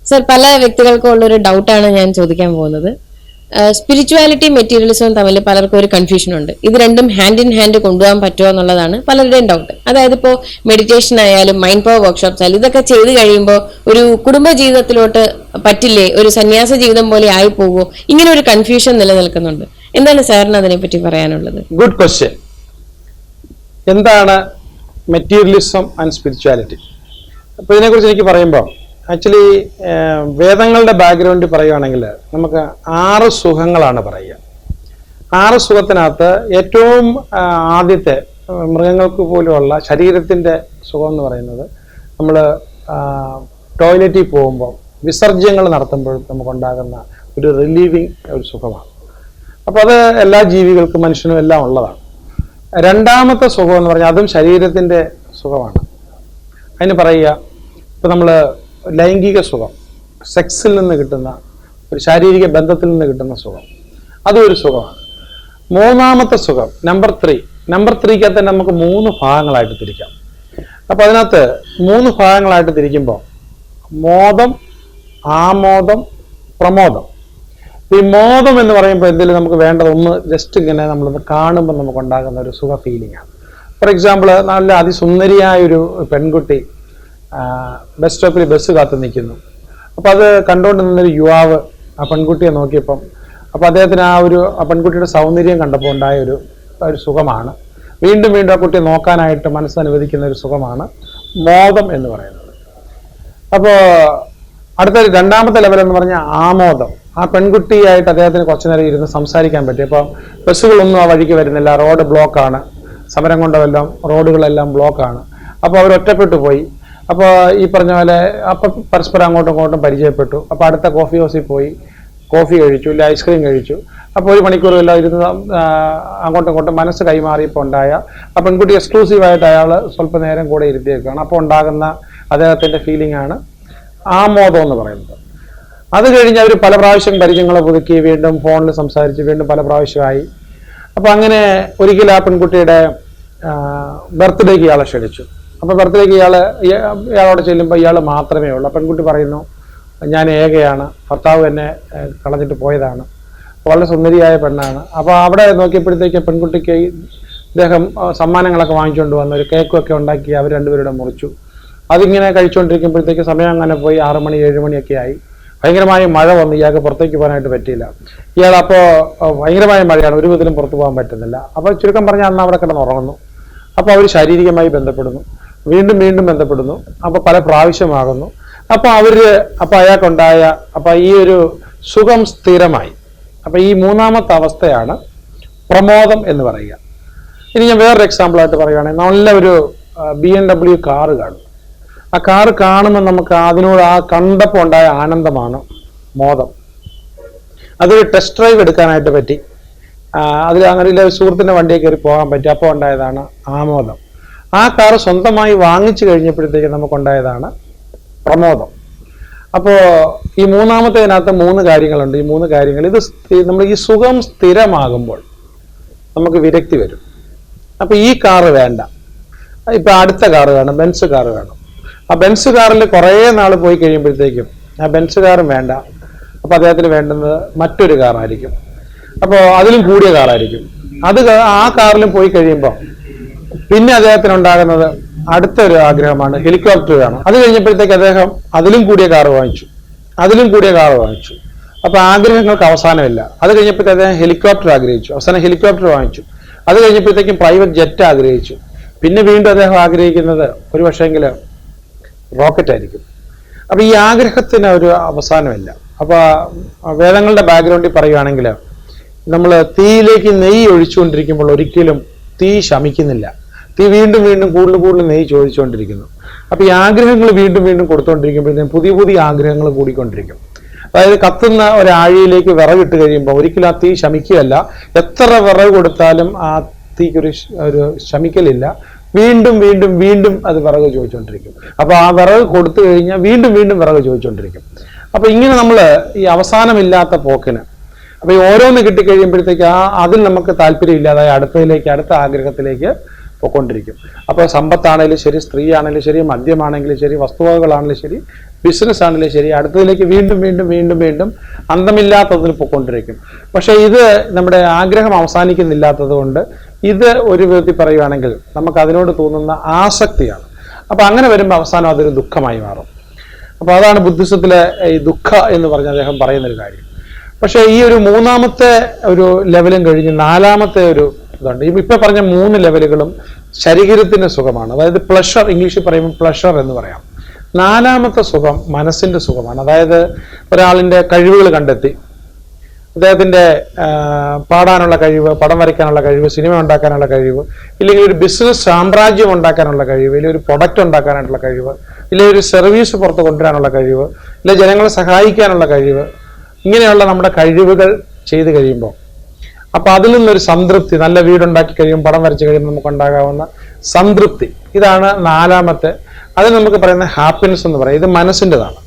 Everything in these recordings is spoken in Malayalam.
സർ, പല വ്യക്തികൾക്കും ഉള്ളൊരു ഡൗട്ടാണ് ഞാൻ ചോദിക്കാൻ പോകുന്നത്. സ്പിരിച്വാലിറ്റി മെറ്റീരിയലിസവും തമ്മിൽ പലർക്കും ഒരു കൺഫ്യൂഷൻ ഉണ്ട്. ഇത് രണ്ടും ഹാൻഡ് ഇൻ ഹാൻഡ് കൊണ്ടുപോകാൻ പറ്റുമോ എന്നുള്ളതാണ് പലരുടെയും ഡൗട്ട്. അതായത് ഇപ്പോൾ മെഡിറ്റേഷൻ ആയാലും മൈൻഡ് പവർ വർക്ക്ഷോപ്സ് ആയാലും ഇതൊക്കെ ചെയ്ത് കഴിയുമ്പോൾ ഒരു കുടുംബ ജീവിതത്തിലോട്ട് പറ്റില്ലേ, ഒരു സന്യാസ ജീവിതം പോലെ ആയി പോകുമോ, ഇങ്ങനെ ഒരു കൺഫ്യൂഷൻ നിലനിൽക്കുന്നുണ്ട്. എന്താണ് സാറിന് അതിനെപ്പറ്റി പറയാനുള്ളത്? Good question. എന്താണ് മെറ്റീരിയലിസം ആൻഡ് സ്പിരിച്വാലിറ്റി? അപ്പോൾ ഇതിനെക്കുറിച്ച് എനിക്ക് പറയുമ്പോൾ ആക്ച്വലി വേദങ്ങളുടെ ബാക്ക്ഗ്രൗണ്ടിൽ പറയുകയാണെങ്കിൽ നമുക്ക് 6 സുഖങ്ങളാണ് പറയുക. 6 സുഖത്തിനകത്ത് ഏറ്റവും ആദ്യത്തെ മൃഗങ്ങൾക്ക് പോലുമുള്ള ശരീരത്തിൻ്റെ സുഖം എന്ന് പറയുന്നത് നമ്മൾ ടോയ്ലറ്റിൽ പോകുമ്പോൾ വിസർജ്യങ്ങൾ നടത്തുമ്പോഴും നമുക്കുണ്ടാകുന്ന ഒരു റിലീവിങ് ഒരു സുഖമാണ്. അപ്പോൾ അത് എല്ലാ ജീവികൾക്കും മനുഷ്യനും എല്ലാം ഉള്ളതാണ്. രണ്ടാമത്തെ സുഖം എന്ന് പറഞ്ഞാൽ അതും ശരീരത്തിൻ്റെ സുഖമാണ്. അതിന് പറയുക, ഇപ്പം നമ്മൾ ലൈംഗിക സുഖം, സെക്സിൽ നിന്ന് കിട്ടുന്ന ഒരു ശാരീരിക ബന്ധത്തിൽ നിന്ന് കിട്ടുന്ന സുഖം, അതും ഒരു സുഖമാണ്. മൂന്നാമത്തെ സുഖം നമ്പർ 3. നമ്പർ 3ക്കകത്ത് തന്നെ നമുക്ക് 3 ഭാഗങ്ങളായിട്ട് തിരിക്കാം. അപ്പോൾ അതിനകത്ത് 3 ഭാഗങ്ങളായിട്ട് തിരിക്കുമ്പോൾ മോദം, ആമോദം, പ്രമോദം. ഈ മോദം എന്ന് പറയുമ്പോൾ എന്തെങ്കിലും നമുക്ക് വേണ്ടത് ഒന്ന് ജസ്റ്റ് ഇങ്ങനെ നമ്മളൊന്ന് കാണുമ്പോൾ നമുക്കുണ്ടാകുന്ന ഒരു സുഖ ഫീലിംഗ് ആണ്. ഫോർ എക്സാമ്പിൾ, നല്ല അതിസുന്ദരിയായൊരു പെൺകുട്ടി ബസ് സ്റ്റോപ്പിൽ ബസ് കാത്തു നിൽക്കുന്നു. അപ്പോൾ അത് കണ്ടുകൊണ്ട് നിന്നൊരു യുവാവ് ആ പെൺകുട്ടിയെ നോക്കിയപ്പം അപ്പോൾ അദ്ദേഹത്തിന് ആ പെൺകുട്ടിയുടെ സൗന്ദര്യം കണ്ടപ്പോൾ ഉണ്ടായ ഒരു സുഖമാണ്. വീണ്ടും വീണ്ടും ആ കുട്ടിയെ നോക്കാനായിട്ട് മനസ്സനുവദിക്കുന്ന ഒരു സുഖമാണ് മോദം എന്ന് പറയുന്നത്. അപ്പോൾ അടുത്ത രണ്ടാമത്തെ ലെവൽ എന്ന് പറഞ്ഞാൽ ആമോദം. ആ പെൺകുട്ടിയായിട്ട് അദ്ദേഹത്തിന് കുറച്ചു നേരം ഇരുന്ന് സംസാരിക്കാൻ പറ്റി. അപ്പോൾ ബസ്സുകളൊന്നും ആ വഴിക്ക് വരുന്നില്ല, റോഡ് ബ്ലോക്കാണ്, സമരം കൊണ്ടുമെല്ലാം റോഡുകളെല്ലാം ബ്ലോക്കാണ്. അപ്പോൾ അവർ ഒറ്റപ്പെട്ടു പോയി. അപ്പോൾ ഈ പറഞ്ഞ പോലെ അപ്പം പരസ്പരം അങ്ങോട്ടും ഇങ്ങോട്ടും പരിചയപ്പെട്ടു. അപ്പോൾ അടുത്ത കോഫി ഹൗസിൽ പോയി കോഫി കഴിച്ചു, ഇല്ല ഐസ്ക്രീം കഴിച്ചു. അപ്പോൾ 1 മണിക്കൂറെല്ലാം ഇരുന്ന് അങ്ങോട്ടും ഇങ്ങോട്ടും മനസ്സ് കൈമാറിയപ്പോൾ ഉണ്ടായ ആ പെൺകുട്ടി എക്സ്ക്ലൂസീവായിട്ട് അയാൾ സ്വല്പ നേരം കൂടെ ഇരുത്തിയേക്കാണ്. അപ്പോൾ ഉണ്ടാകുന്ന അദ്ദേഹത്തിൻ്റെ ഫീലിംഗ് ആണ് ആമോദം എന്ന് പറയുന്നത്. അത് കഴിഞ്ഞ് അവർ പല പ്രാവശ്യം പരിചയങ്ങളെ പുതുക്കി വീണ്ടും ഫോണിൽ സംസാരിച്ച് വീണ്ടും പല പ്രാവശ്യമായി. അപ്പോൾ അങ്ങനെ ഒരിക്കൽ ആ പെൺകുട്ടിയുടെ ബർത്ത്ഡേക്ക് ഇയാളെ ക്ഷണിച്ചു. അപ്പോൾ ബർത്ത്ഡേക്ക് ഇയാളോട് ചെല്ലുമ്പോൾ ഇയാൾ മാത്രമേ ഉള്ളൂ. പെൺകുട്ടി പറയുന്നു, ഞാൻ ഏകയാണ്, ഭർത്താവ് എന്നെ കളഞ്ഞിട്ട് പോയതാണ്, വളരെ സുന്ദരിയായ പെണ്ണാണ്. അപ്പോൾ അവിടെ നോക്കിയപ്പോഴത്തേക്ക് പെൺകുട്ടിക്ക് ഇദ്ദേഹം സമ്മാനങ്ങളൊക്കെ വാങ്ങിച്ചുകൊണ്ട് വന്ന് ഒരു കേക്കൊക്കെ ഉണ്ടാക്കി അവർ രണ്ടുപേരുടെ മുറിച്ചു. അതിങ്ങനെ കഴിച്ചുകൊണ്ടിരിക്കുമ്പോഴത്തേക്ക് സമയം അങ്ങനെ പോയി 6 മണി 7 മണിയൊക്കെ ആയി. ഭയങ്കരമായ മഴ വന്നു, ഇയാൾക്ക് പുറത്തേക്ക് പോകാനായിട്ട് പറ്റിയില്ല. ഇയാൾ അപ്പോൾ ഭയങ്കരമായ മഴയാണ്, ഒരു വിധത്തിലും പുറത്തു പോകാൻ പറ്റുന്നില്ല. അപ്പോൾ ചുരുക്കം പറഞ്ഞാൽ അന്ന് അവിടെ കിടന്ന് ഉറങ്ങുന്നു. അപ്പോൾ അവർ ശാരീരികമായി ബന്ധപ്പെടുന്നു, വീണ്ടും വീണ്ടും ബന്ധപ്പെടുന്നു. അപ്പോൾ പല പ്രാവശ്യമാകുന്നു. അപ്പോൾ അയാൾക്കുണ്ടായ ഈ ഒരു സുഖം സ്ഥിരമായി. അപ്പോൾ ഈ മൂന്നാമത്തെ അവസ്ഥയാണ് പ്രമോദം എന്ന് പറയുക. ഇനി ഞാൻ വേറൊരു എക്സാമ്പിളായിട്ട് പറയുകയാണെങ്കിൽ, നല്ല ഒരു BMW കാറ് കാണും. ആ കാറ് കാണുമ്പോൾ നമുക്ക് അതിനോട് ആ കണ്ടപ്പോൾ ഉണ്ടായ ആനന്ദമാണ് മോദം. അതൊരു ടെസ്റ്റ് ഡ്രൈവ് എടുക്കാനായിട്ട് പറ്റി. അതിൽ അങ്ങനെ സുഹൃത്തിൻ്റെ വണ്ടിയെ കയറി പോകാൻ പറ്റി. അപ്പോൾ ഉണ്ടായതാണ് ആമോദം. ആ കാറ് സ്വന്തമായി വാങ്ങിച്ചു കഴിഞ്ഞപ്പോഴത്തേക്ക് നമുക്കുണ്ടായതാണ് പ്രമോദം. അപ്പോൾ ഈ മൂന്നാമത്തേതിനകത്ത് 3 കാര്യങ്ങളുണ്ട്. ഈ 3 കാര്യങ്ങൾ നമ്മൾ ഈ സുഖം സ്ഥിരമാകുമ്പോൾ നമുക്ക് വിരക്തി വരും. അപ്പോൾ ഈ കാറ് വേണ്ട, ഇപ്പം അടുത്ത കാറ് വേണം, ബെൻസ് കാറ് വേണം. ആ ബെൻസ് കാറിൽ കുറേ നാൾ പോയി കഴിയുമ്പോഴത്തേക്കും ആ ബെൻസ് കാറും വേണ്ട. അപ്പോൾ അദ്ദേഹത്തിന് വേണ്ടുന്നത് മറ്റൊരു കാറായിരിക്കും. അപ്പോൾ അതിലും കൂടിയ കാറായിരിക്കും. ആ കാറിലും പോയി കഴിയുമ്പോൾ പിന്നെ അദ്ദേഹത്തിന് ഉണ്ടാകുന്നത് അടുത്തൊരു ആഗ്രഹമാണ് ഹെലികോപ്റ്റർ വേണം. അത് കഴിഞ്ഞപ്പോഴത്തേക്ക് അദ്ദേഹം അതിലും കൂടിയ കാറ് വാങ്ങിച്ചു, അതിലും കൂടിയ കാറ് വാങ്ങിച്ചു. അപ്പോൾ ആഗ്രഹങ്ങൾക്ക് അവസാനമില്ല. അത് കഴിഞ്ഞപ്പോഴത്തേക്ക് അദ്ദേഹം ഹെലികോപ്റ്റർ ആഗ്രഹിച്ചു, അവസാനം ഹെലികോപ്റ്റർ വാങ്ങിച്ചു. അത് കഴിഞ്ഞപ്പോഴത്തേക്കും പ്രൈവറ്റ് ജെറ്റ് ആഗ്രഹിച്ചു. പിന്നെ വീണ്ടും അദ്ദേഹം ആഗ്രഹിക്കുന്നത് ഒരു പക്ഷേങ്കിൽ റോക്കറ്റ് ആയിരിക്കും. അപ്പോൾ ഈ ആഗ്രഹത്തിന് ഒരു അവസാനമില്ല. അപ്പോൾ വേദങ്ങളുടെ ബാക്ക്ഗ്രൗണ്ടിൽ പറയുകയാണെങ്കിൽ നമ്മൾ തീയിലേക്ക് നെയ്യ് ഒഴിച്ചുകൊണ്ടിരിക്കുമ്പോൾ ഒരിക്കലും തീ ശമിക്കുന്നില്ല. തീ വീണ്ടും വീണ്ടും കൂടുതൽ നെയ്യ് ചോദിച്ചുകൊണ്ടിരിക്കുന്നു. അപ്പോൾ ഈ ആഗ്രഹങ്ങൾ വീണ്ടും വീണ്ടും കൊടുത്തുകൊണ്ടിരിക്കുമ്പോഴത്തേക്കും പുതിയ പുതിയ ആഗ്രഹങ്ങൾ കൂടിക്കൊണ്ടിരിക്കും. അതായത് കത്തുന്ന ഒരാഴിയിലേക്ക് വിറകിട്ട് കഴിയുമ്പോൾ ഒരിക്കലും ആ തീ ശമിക്കുകയല്ല. എത്ര വിറക് കൊടുത്താലും ആ തീക്കൊരു ശമിക്കലില്ല. വീണ്ടും വീണ്ടും വീണ്ടും അത് വിറക് ചോദിച്ചുകൊണ്ടിരിക്കും. അപ്പോൾ ആ വിറക് കൊടുത്തു കഴിഞ്ഞാൽ വീണ്ടും വീണ്ടും വിറക് ചോദിച്ചുകൊണ്ടിരിക്കും. അപ്പോൾ ഇങ്ങനെ നമ്മൾ ഈ അവസാനമില്ലാത്ത പോക്കിന്, അപ്പോൾ ഈ ഓരോന്ന് കിട്ടിക്കഴിയുമ്പോഴത്തേക്ക് അതിൽ നമുക്ക് താല്പര്യമില്ലാതായി അടുത്ത ആഗ്രഹത്തിലേക്ക് പൊയ്ക്കൊണ്ടിരിക്കും. അപ്പോൾ സമ്പത്താണെങ്കിലും ശരി, സ്ത്രീ ആണെങ്കിലും ശരി, മദ്യമാണെങ്കിലും ശരി, വസ്തുവകകളാണെങ്കിലും ശരി, ബിസിനസ് ആണെങ്കിലും ശരി, അടുത്തതിലേക്ക് വീണ്ടും വീണ്ടും വീണ്ടും വീണ്ടും അന്തമില്ലാത്തതിൽ പൊയ്ക്കൊണ്ടിരിക്കും. പക്ഷേ ഇത് നമ്മുടെ ആഗ്രഹം അവസാനിക്കുന്നില്ലാത്തത് കൊണ്ട് ഇത് ഒരു വിധത്തിൽ പറയുകയാണെങ്കിൽ നമുക്ക് അതിനോട് തോന്നുന്ന ആസക്തിയാണ്. അപ്പോൾ അങ്ങനെ വരുമ്പോൾ അവസാനം അതൊരു ദുഃഖമായി മാറും. അപ്പോൾ അതാണ് ബുദ്ധിസത്തിലെ ഈ ദുഃഖ എന്ന് പറഞ്ഞ അദ്ദേഹം പറയുന്നൊരു കാര്യം. പക്ഷേ ഈ ഒരു മൂന്നാമത്തെ ഒരു ലെവലും കഴിഞ്ഞ് നാലാമത്തെ ഒരു ഇതുണ്ട്. ഇപ്പൊ പറഞ്ഞ 3 ലെവലുകളും ശരീരത്തിന്റെ സുഖമാണ്. അതായത് പ്ലഷർ, ഇംഗ്ലീഷിൽ പറയുമ്പോൾ പ്ലഷർ എന്ന് പറയാം. നാലാമത്തെ സുഖം മനസ്സിന്റെ സുഖമാണ്. അതായത് ഒരാളിന്റെ കഴിവുകൾ കണ്ടെത്തി, അദ്ദേഹത്തിന്റെ പാടാനുള്ള കഴിവ്, പടം വരയ്ക്കാനുള്ള കഴിവ്, സിനിമ ഉണ്ടാക്കാനുള്ള കഴിവ്, ഇല്ലെങ്കിൽ ഒരു ബിസിനസ് സാമ്രാജ്യം ഉണ്ടാക്കാനുള്ള കഴിവ്, ഇല്ലെങ്കിൽ ഒരു പ്രൊഡക്റ്റ് ഉണ്ടാക്കാനായിട്ടുള്ള കഴിവ്, ഇല്ലെങ്കിൽ ഒരു സർവീസ് പുറത്ത് കൊണ്ടുവരാനുള്ള കഴിവ്, ഇല്ലെങ്കിൽ ജനങ്ങളെ സഹായിക്കാനുള്ള കഴിവ്, ഇങ്ങനെയുള്ള നമ്മുടെ കഴിവുകൾ ചെയ്തു കഴിയുമ്പോൾ അപ്പൊ അതിൽ നിന്നൊരു സംതൃപ്തി, നല്ല വീടുണ്ടാക്കി കഴിയുമ്പോൾ, പടം വരച്ച് കഴിയുമ്പോൾ നമുക്ക് ഉണ്ടാകാവുന്ന സംതൃപ്തി, ഇതാണ് നാലാമത്തെ. അതിന് നമുക്ക് പറയുന്ന ഹാപ്പിനെസ് എന്ന് പറയും. ഇത് മനസ്സിൻ്റെതാണ്.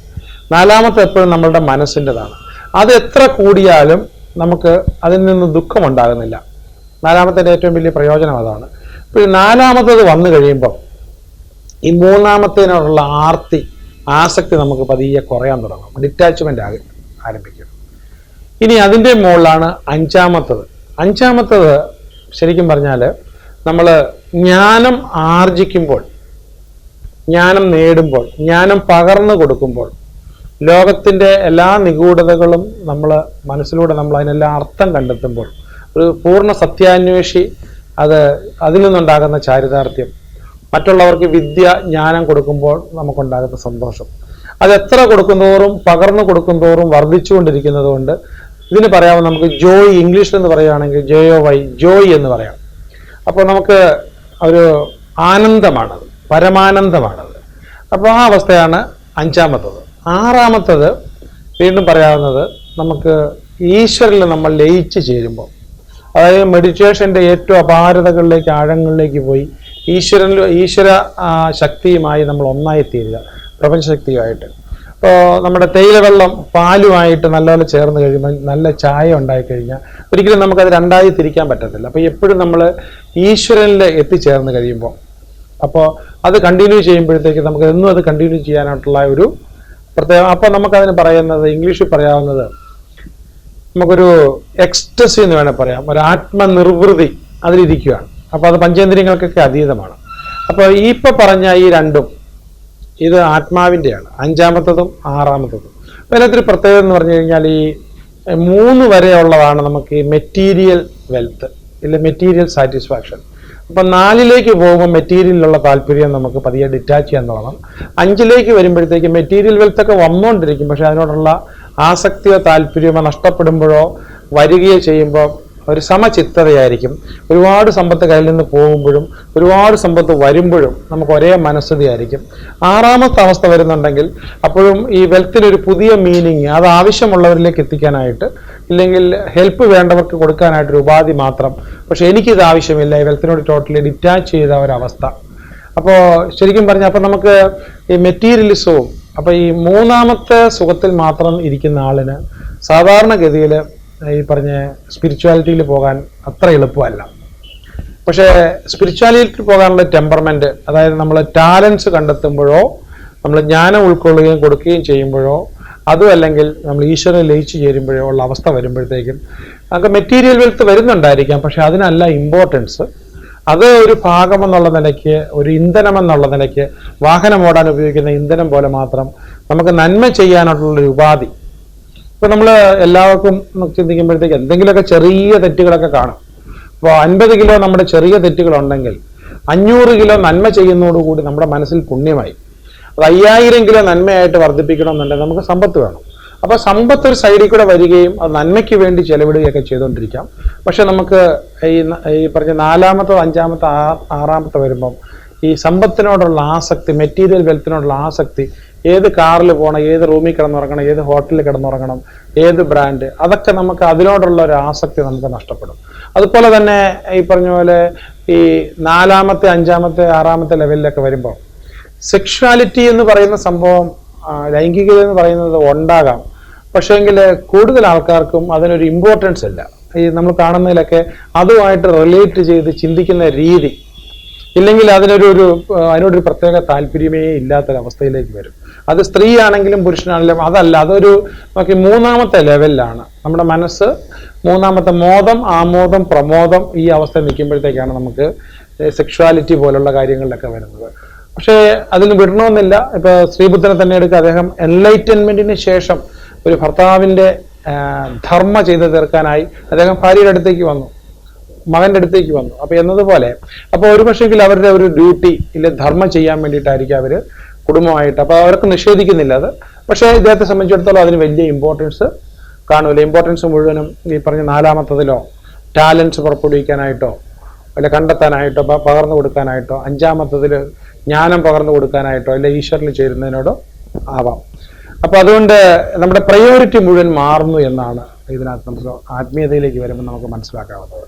നാലാമത്തെ എപ്പോഴും നമ്മളുടെ മനസ്സിൻ്റെതാണ്. അത് എത്ര കൂടിയാലും നമുക്ക് അതിൽ നിന്ന് ദുഃഖം ഉണ്ടാകുന്നില്ല. നാലാമത്തെ ഏറ്റവും വലിയ പ്രയോജനം അതാണ്. ഇപ്പോൾ നാലാമത്തത് വന്നു കഴിയുമ്പോൾ ഈ മൂന്നാമത്തേനോടുള്ള ആസക്തി നമുക്ക് പതിയെ കുറയാൻ തുടങ്ങും. ഡിറ്റാച്ച്മെന്റ് ആരംഭിക്കും. ഇനി അതിൻ്റെ മുകളിലാണ് അഞ്ചാമത്തത് ശരിക്കും പറഞ്ഞാൽ നമ്മൾ ജ്ഞാനം ആർജിക്കുമ്പോൾ, ജ്ഞാനം നേടുമ്പോൾ, ജ്ഞാനം പകർന്നു കൊടുക്കുമ്പോൾ, ലോകത്തിൻ്റെ എല്ലാ നിഗൂഢതകളും മനസ്സിലൂടെ നമ്മൾ അതിനെല്ലാം അർത്ഥം കണ്ടെത്തുമ്പോൾ, ഒരു പൂർണ്ണ സത്യാന്വേഷി അതിൽ നിന്നുണ്ടാകുന്ന ചാരിതാർത്ഥ്യം, മറ്റുള്ളവർക്ക് വിദ്യ, ജ്ഞാനം കൊടുക്കുമ്പോൾ നമുക്കുണ്ടാകുന്ന സന്തോഷം, അത് എത്ര കൊടുക്കുന്തോറും, പകർന്നു കൊടുക്കുന്തോറും വർദ്ധിച്ചുകൊണ്ടിരിക്കുന്നത് കൊണ്ട് ഇതിന് പറയാം നമുക്ക് ജോയ്. ഇംഗ്ലീഷിൽ എന്ന് പറയുകയാണെങ്കിൽ JOY, ജോയ് എന്ന് പറയാം. അപ്പോൾ നമുക്ക് ഒരു ആനന്ദമാണത്, പരമാനന്ദമാണത്. അപ്പോൾ ആ അവസ്ഥയാണ് അഞ്ചാമത്തത്. ആറാമത്തത് വീണ്ടും പറയാവുന്നത് നമുക്ക് ഈശ്വരനിൽ നമ്മൾ ലയിച്ച് ചേരുമ്പോൾ, അതായത് മെഡിറ്റേഷൻ്റെ ഏറ്റവും അപാരതകളിലേക്ക്, ആഴങ്ങളിലേക്ക് പോയി ഈശ്വര ശക്തിയുമായി നമ്മൾ ഒന്നായി തീരുക, പ്രപഞ്ചശക്തിയുമായിട്ട്. ഇപ്പോൾ നമ്മുടെ തേയിലവെള്ളം പാലുമായിട്ട് നല്ലപോലെ ചേർന്ന് കഴിയുമ്പോൾ, നല്ല ചായ ഉണ്ടായിക്കഴിഞ്ഞാൽ ഒരിക്കലും നമുക്കത് രണ്ടായി തിരിക്കാൻ പറ്റത്തില്ല. അപ്പോൾ എപ്പോഴും നമ്മൾ ഈശ്വരനിൽ എത്തിച്ചേർന്ന് കഴിയുമ്പോൾ, അപ്പോൾ അത് കണ്ടിന്യൂ ചെയ്യുമ്പോഴത്തേക്ക് നമുക്ക് എന്നും അത് കണ്ടിന്യൂ ചെയ്യാനായിട്ടുള്ള ഒരു പ്രത്യേകം. അപ്പോൾ നമുക്കതിന് പറയുന്നത്, ഇംഗ്ലീഷിൽ പറയാവുന്നത് നമുക്കൊരു എക്സ്റ്റസി എന്ന് വേണേൽ പറയാം, ഒരു ആത്മനിർവൃതി അതിലിരിക്കുകയാണ്. അപ്പോൾ അത് പഞ്ചേന്ദ്രിയങ്ങൾക്കൊക്കെ അതീതമാണ്. അപ്പോൾ ഇപ്പോൾ പറഞ്ഞ ഈ രണ്ടും ഇത് ആത്മാവിൻ്റെയാണ്, അഞ്ചാമത്തതും ആറാമത്തതും. അതിനകത്തൊരു പ്രത്യേകത എന്ന് പറഞ്ഞു കഴിഞ്ഞാൽ ഈ 3 വരെയുള്ളതാണ് നമുക്ക് ഈ മെറ്റീരിയൽ വെൽത്ത്, ഇല്ല മെറ്റീരിയൽ സാറ്റിസ്ഫാക്ഷൻ. അപ്പം 4ലേക്ക് പോകുമ്പോൾ മെറ്റീരിയലിലുള്ള താല്പര്യം നമുക്ക് പതിയെ ഡിറ്റാച്ച് ചെയ്യാൻ തുടങ്ങണം. 5ലേക്ക് വരുമ്പോഴത്തേക്ക് മെറ്റീരിയൽ വെൽത്തൊക്കെ വന്നുകൊണ്ടിരിക്കും, പക്ഷെ അതിനോടുള്ള ആസക്തിയോ താല്പര്യമോ നഷ്ടപ്പെടുമ്പോഴോ വരികയോ ചെയ്യുമ്പോൾ ഒരു സമചിത്തതയായിരിക്കും. ഒരുപാട് സമ്പത്ത് കയ്യിൽ നിന്ന് പോകുമ്പോഴും ഒരുപാട് സമ്പത്ത് വരുമ്പോഴും നമുക്ക് ഒരേ മനസ്ഥിതിയായിരിക്കും. ആറാമത്തെ അവസ്ഥ വരുന്നുണ്ടെങ്കിൽ അപ്പോഴും ഈ വെൽത്തിനൊരു പുതിയ മീനിങ്, അത് ആവശ്യമുള്ളവരിലേക്ക് എത്തിക്കാനായിട്ട്, ഇല്ലെങ്കിൽ ഹെൽപ്പ് വേണ്ടവർക്ക് കൊടുക്കാനായിട്ടൊരു ഉപാധി മാത്രം. പക്ഷെ എനിക്കിത് ആവശ്യമില്ല, ഈ വെൽത്തിനോട് ടോട്ടലി ഡിറ്റാച്ച് ചെയ്ത ഒരവസ്ഥ. അപ്പോൾ ശരിക്കും പറഞ്ഞാൽ അപ്പോൾ നമുക്ക് ഈ മെറ്റീരിയലിസവും, അപ്പോൾ ഈ മൂന്നാമത്തെ സുഖത്തിൽ മാത്രം ഇരിക്കുന്ന ആളിന് സാധാരണഗതിയിൽ ഈ പറഞ്ഞ സ്പിരിച്വാലിറ്റിയിൽ പോകാൻ അത്ര എളുപ്പമല്ല. പക്ഷേ സ്പിരിച്വാലിറ്റിയിൽ പോകാനുള്ള ടെമ്പർമെൻറ്റ്, അതായത് നമ്മൾ ടാലൻസ് കണ്ടെത്തുമ്പോഴോ, നമ്മൾ ജ്ഞാനം ഉൾക്കൊള്ളുകയും കൊടുക്കുകയും ചെയ്യുമ്പോഴോ, അതും അല്ലെങ്കിൽ നമ്മൾ ഈശ്വരനെ ലയിച്ചു ചേരുമ്പോഴോ ഉള്ള അവസ്ഥ വരുമ്പോഴത്തേക്കും നമുക്ക് മെറ്റീരിയൽ വെൽത്ത് വരുന്നുണ്ടായിരിക്കാം. പക്ഷെ അതിനല്ല ഇമ്പോർട്ടൻസ്. അത് ഒരു ഭാഗമെന്നുള്ള നിലയ്ക്ക്, ഒരു ഇന്ധനമെന്നുള്ള നിലയ്ക്ക്, വാഹനം ഓടാൻ ഉപയോഗിക്കുന്ന ഇന്ധനം പോലെ മാത്രം നമുക്ക് നന്മ ചെയ്യാനുള്ളൊരു ഉപാധി. ഇപ്പൊ നമ്മൾ എല്ലാവർക്കും ചിന്തിക്കുമ്പോഴത്തേക്ക് എന്തെങ്കിലുമൊക്കെ ചെറിയ തെറ്റുകളൊക്കെ കാണും. അപ്പോൾ 50 കിലോ നമ്മുടെ ചെറിയ തെറ്റുകളുണ്ടെങ്കിൽ 500 കിലോ നന്മ ചെയ്യുന്നതോടുകൂടി നമ്മുടെ മനസ്സിൽ പുണ്യമായി. അത് 5000 കിലോ നന്മയായിട്ട് വർദ്ധിപ്പിക്കണമെന്നുണ്ടെങ്കിൽ നമുക്ക് സമ്പത്ത് വേണം. അപ്പോൾ സമ്പത്ത് ഒരു സൈഡിൽ കൂടെ വരികയും അത് നന്മയ്ക്ക് വേണ്ടി ചെലവിടുകയൊക്കെ ചെയ്തുകൊണ്ടിരിക്കാം. പക്ഷെ നമുക്ക് ഈ പറഞ്ഞ 4ാമത്തോ 5ാമത്തോ 6ാമത്തോ വരുമ്പം ഈ സമ്പത്തിനോടുള്ള ആസക്തി, മെറ്റീരിയൽ വെൽത്തിനോടുള്ള ആസക്തി, ഏത് കാറിൽ പോകണം, ഏത് റൂമിൽ കിടന്നുറങ്ങണം, ഏത് ഹോട്ടലിൽ കിടന്നുറങ്ങണം, ഏത് ബ്രാൻഡ്, അതൊക്കെ നമുക്ക് അതിനോടുള്ള ഒരു ആസക്തി നമുക്ക് നഷ്ടപ്പെടും. അതുപോലെ തന്നെ ഈ പറഞ്ഞ പോലെ ഈ 4ാമത്തെ 5ാമത്തെ 6ാമത്തെ ലെവലിലൊക്കെ വരുമ്പോൾ സെക്ഷുവാലിറ്റി എന്ന് പറയുന്ന സംഭവം, ലൈംഗികത എന്ന് പറയുന്നത് ഉണ്ടാകാം. പക്ഷേങ്കിൽ കൂടുതൽ ആൾക്കാർക്കും അതിനൊരു ഇമ്പോർട്ടൻസ് ഇല്ല. ഈ നമ്മൾ കാണുന്നതിലൊക്കെ അതുമായിട്ട് റിലേറ്റ് ചെയ്ത് ചിന്തിക്കുന്ന രീതി, ഇല്ലെങ്കിൽ അതിനോടൊരു പ്രത്യേക താല്പര്യമേ ഇല്ലാത്തൊരവസ്ഥയിലേക്ക് വരും. അത് സ്ത്രീ ആണെങ്കിലും പുരുഷനാണെങ്കിലും അതല്ല, അതൊരു നോക്കി മൂന്നാമത്തെ ലെവലിലാണ് നമ്മുടെ മനസ്സ്. മൂന്നാമത്തെ മോദം, ആമോദം, പ്രമോദം ഈ അവസ്ഥ നിൽക്കുമ്പോഴത്തേക്കാണ് നമുക്ക് സെക്ഷുവാലിറ്റി പോലുള്ള കാര്യങ്ങളിലൊക്കെ വരുന്നത്. പക്ഷേ അതിന് വിടണമെന്നില്ല. ഇപ്പൊ ശ്രീബുദ്ധനെ തന്നെ എടുക്കുക. അദ്ദേഹം എൻലൈറ്റൻമെന്റിന് ശേഷം ഒരു ഭർത്താവിന്റെ ധർമ്മ ചെയ്ത് തീർക്കാനായി അദ്ദേഹം ഭാര്യയുടെ അടുത്തേക്ക് വന്നു, മകന്റെ അടുത്തേക്ക് വന്നു. അപ്പൊ എന്നതുപോലെ അപ്പൊ ഒരു പക്ഷെങ്കിൽ അവരുടെ ഒരു ഡ്യൂട്ടി ഇല്ല ധർമ്മം ചെയ്യാൻ വേണ്ടിയിട്ടായിരിക്കും അവര് കുടുംബമായിട്ട്. അപ്പൊ അവർക്ക് നിഷേധിക്കുന്നില്ല അത്. പക്ഷേ ഇദ്ദേഹത്തെ സംബന്ധിച്ചിടത്തോളം അതിന് വലിയ ഇമ്പോർട്ടൻസ് കാണൂല. ഇമ്പോർട്ടൻസ് മുഴുവനും ഈ പറഞ്ഞ നാലാമത്തതിലോ ടാലൻസ് പുറപ്പെടുവിക്കാനായിട്ടോ അല്ല കണ്ടെത്താനായിട്ടോ പകർന്നു കൊടുക്കാനായിട്ടോ, അഞ്ചാമത്തതിൽ ജ്ഞാനം പകർന്നു കൊടുക്കാനായിട്ടോ അല്ല ഈശ്വരനിൽ ചേരുന്നതിനോടോ ആവാം. അപ്പൊ അതുകൊണ്ട് നമ്മുടെ പ്രയോറിറ്റി മുഴുവൻ മാറുന്നു എന്നാണ് ഇതിനകത്ത് നമുക്ക് ആത്മീയതയിലേക്ക് വരുമ്പോൾ നമുക്ക് മനസ്സിലാക്കാവുന്നത്.